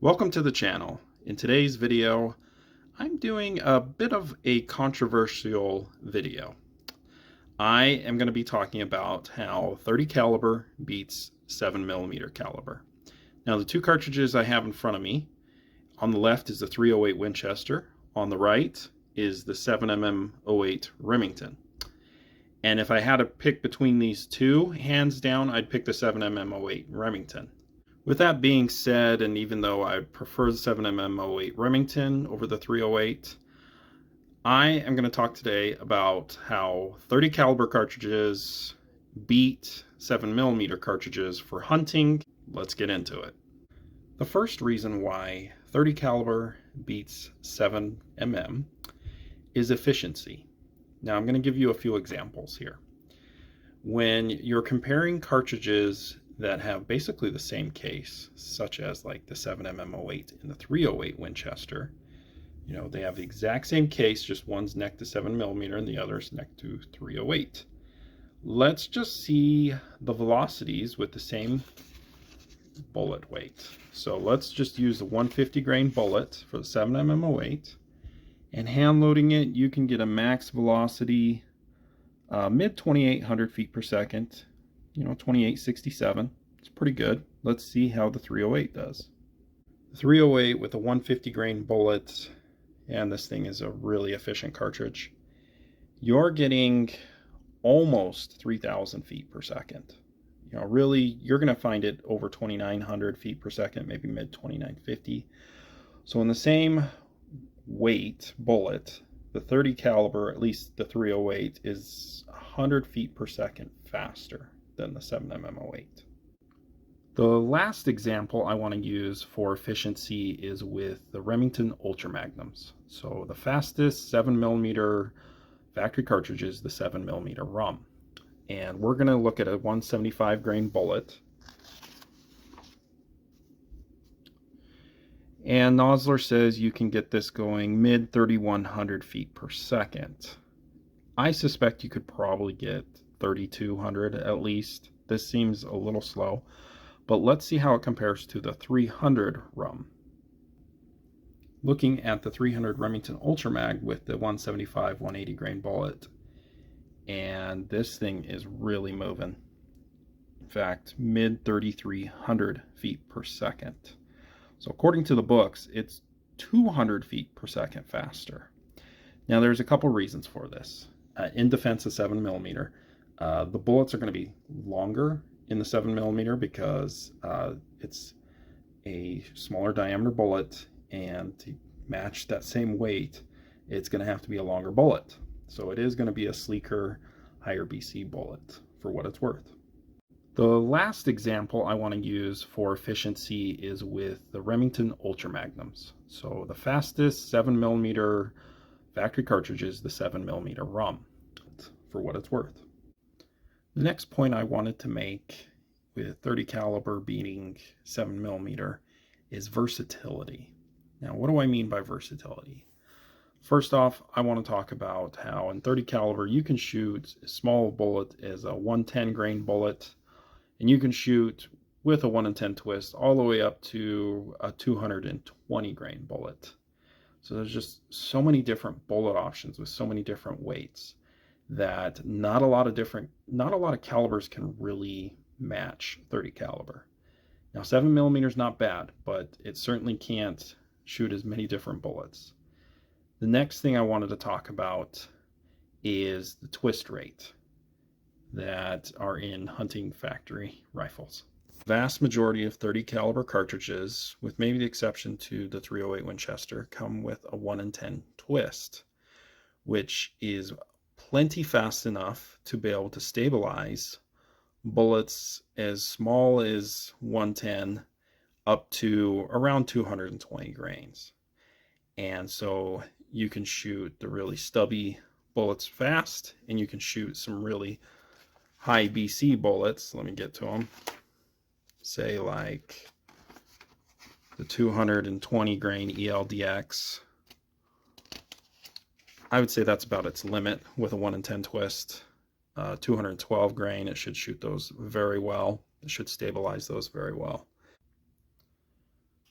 Welcome to the channel. In today's video, I'm doing a bit of a controversial video. I am going to be talking about how 30 caliber beats 7mm caliber. Now the two cartridges I have in front of me, on the left is the 308 Winchester, on the right is the 7mm08 Remington. And if I had to pick between these two, hands down, I'd pick the 7mm08 Remington. With that being said, and even though I prefer the 7mm08 Remington over the 308, I am going to talk today about how 30 caliber cartridges beat 7mm cartridges for hunting. Let's get into it. The first reason why 30 caliber beats 7mm is efficiency. Now I'm going to give you a few examples here. When you're comparing cartridges that have basically the same case, such as like the 7mm08 and the 308 Winchester, you know, they have the exact same case, just one's neck to 7mm and the other's neck to 308. Let's just see the velocities with the same bullet weight. So let's just use the 150 grain bullet for the 7mm08, and hand loading it, you can get a max velocity mid 2800 feet per second, 2867. It's pretty good. Let's see how the 308 does. The 308 with a 150 grain bullet, and this thing is a really efficient cartridge, you're getting almost 3000 feet per second. Really, you're going to find it over 2900 feet per second, maybe mid 2950. So in the same weight bullet, the 30 caliber, at least the 308, is 100 feet per second faster than the 7mm08. The last example I want to use for efficiency is with the Remington Ultra Magnums. So the fastest 7mm factory cartridge is the 7mm RUM. And we're going to look at a 175 grain bullet. And Nosler says you can get this going mid 3100 feet per second. I suspect you could probably get 3200 at least. This seems a little slow, but let's see how it compares to the 300 RUM. Looking at the 300 Remington Ultra Mag with the 175 180 grain bullet, and this thing is really moving. In fact, mid 3300 feet per second. So according to the books, it's 200 feet per second faster. Now there's a couple reasons for this. In defense of 7mm, the bullets are going to be longer in the 7mm because it's a smaller diameter bullet, and to match that same weight, it's going to have to be a longer bullet. So it is going to be a sleeker, higher BC bullet for what it's worth. The last example I want to use for efficiency is with the Remington Ultra Magnums. So the fastest 7mm factory cartridge is the 7mm RUM, for what it's worth. The next point I wanted to make with 30 caliber beating 7mm is versatility. Now, what do I mean by versatility? First off, I want to talk about how in 30 caliber you can shoot a small bullet as a 110 grain bullet, and you can shoot with a 1 in 10 twist all the way up to a 220 grain bullet. So there's just so many different bullet options with so many different weights that not a lot of calibers can really match 30 caliber. Now 7mm is not bad, but it certainly can't shoot as many different bullets. The next thing I wanted to talk about is the twist rate that are in hunting factory rifles. The vast majority of 30 caliber cartridges, with maybe the exception to the 308 Winchester, come with a 1 in 10 twist, which is plenty fast enough to be able to stabilize bullets as small as 110 up to around 220 grains. And so you can shoot the really stubby bullets fast, and you can shoot some really high BC bullets. Let me get to them. Say like the 220 grain ELDX. I would say that's about its limit with a 1 in 10 twist. 212 grain, it should shoot those very well. It should stabilize those very well.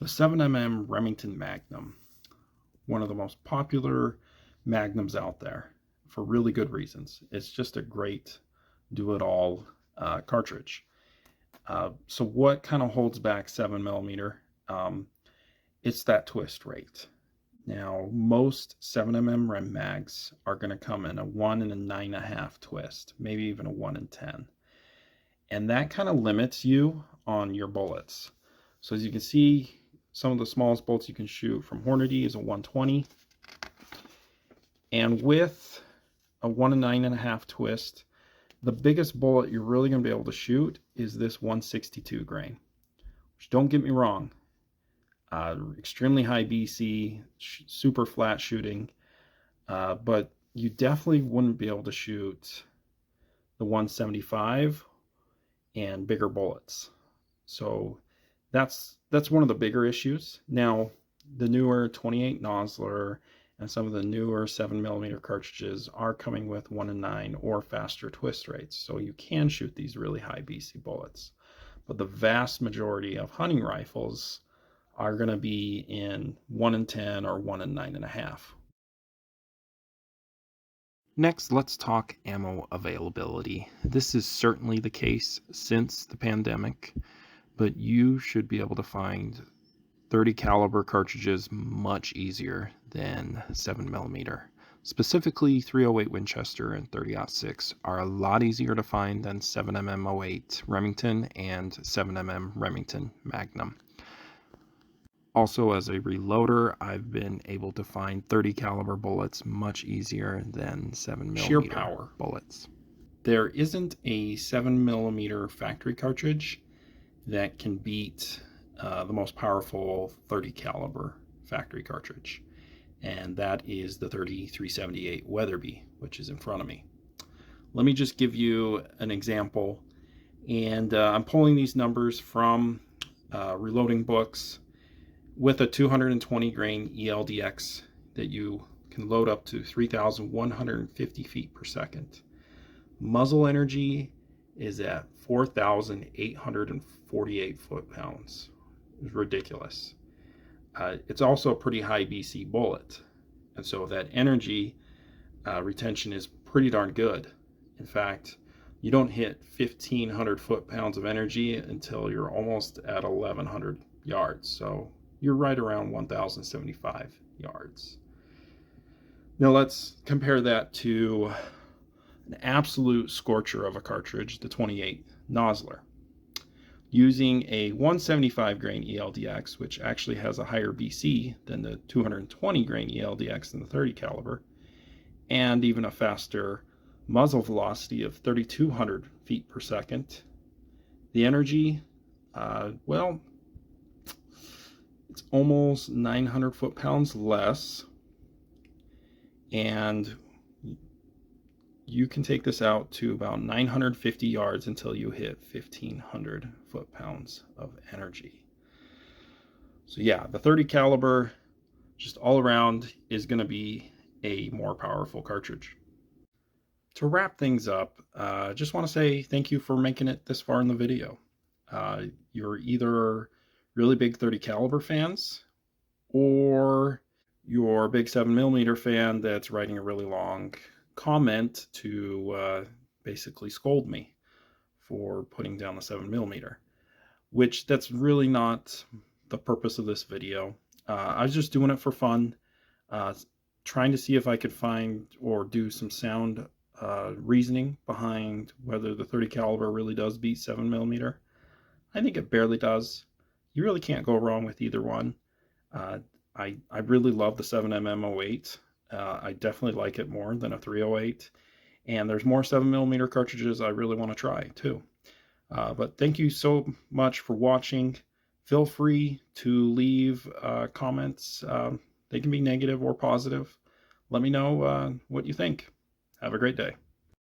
The 7mm Remington Magnum, one of the most popular magnums out there for really good reasons. It's just a great do-it-all cartridge. So what kind of holds back 7mm? It's that twist rate. Now, most 7mm Rem mags are going to come in a 1 and a 9.5 twist, maybe even a 1 and 10. And that kind of limits you on your bullets. So as you can see, some of the smallest bolts you can shoot from Hornady is a 120. And with a 1 and 9.5 twist, the biggest bullet you're really going to be able to shoot is this 162 grain. Which, don't get me wrong, extremely high BC, super flat shooting, but you definitely wouldn't be able to shoot the 175 and bigger bullets. So that's one of the bigger issues. Now, the newer 28 Nosler and some of the newer 7mm cartridges are coming with 1 and 9 or faster twist rates, so you can shoot these really high BC bullets. But the vast majority of hunting rifles are going to be in 1 and 10 or 1 and 9.5. Next, let's talk ammo availability. This is certainly the case since the pandemic, but you should be able to find 30 caliber cartridges much easier than 7mm. Specifically, 308 Winchester and 30-06 are a lot easier to find than 7mm 08 Remington and 7mm Remington Magnum. Also, as a reloader, I've been able to find 30 caliber bullets much easier than 7mm sheer power bullets. There isn't a 7mm factory cartridge that can beat the most powerful 30 caliber factory cartridge, and that is the 30-378 Weatherby, which is in front of me. Let me just give you an example, and I'm pulling these numbers from reloading books with a 220 grain ELDX that you can load up to 3,150 feet per second. Muzzle energy is at 4,848 foot-pounds. It's ridiculous. It's also a pretty high BC bullet, and so that energy retention is pretty darn good. In fact, you don't hit 1,500 foot-pounds of energy until you're almost at 1,100 yards. So you're right around 1,075 yards. Now let's compare that to an absolute scorcher of a cartridge, the 28 Nosler. Using a 175 grain ELDX, which actually has a higher BC than the 220 grain ELDX in the 30 caliber, and even a faster muzzle velocity of 3,200 feet per second, the energy, well, it's almost 900 foot-pounds less, and you can take this out to about 950 yards until you hit 1,500 foot-pounds of energy. So yeah, the 30 caliber, just all around, is going to be a more powerful cartridge. To wrap things up, I just want to say thank you for making it this far in the video. You're either really big 30 caliber fans, or you're a big 7mm fan that's writing a really long comment to basically scold me for putting down the 7mm, which that's really not the purpose of this video. I was just doing it for fun, trying to see if I could find or do some sound reasoning behind whether the 30 caliber really does beat 7mm. I think it barely does. You really can't go wrong with either one. I really love the 7mm 08. I definitely like it more than a 308, and there's more 7mm cartridges I really want to try too. But thank you so much for watching. Feel free to leave comments. They can be negative or positive. Let me know what you think. Have a great day.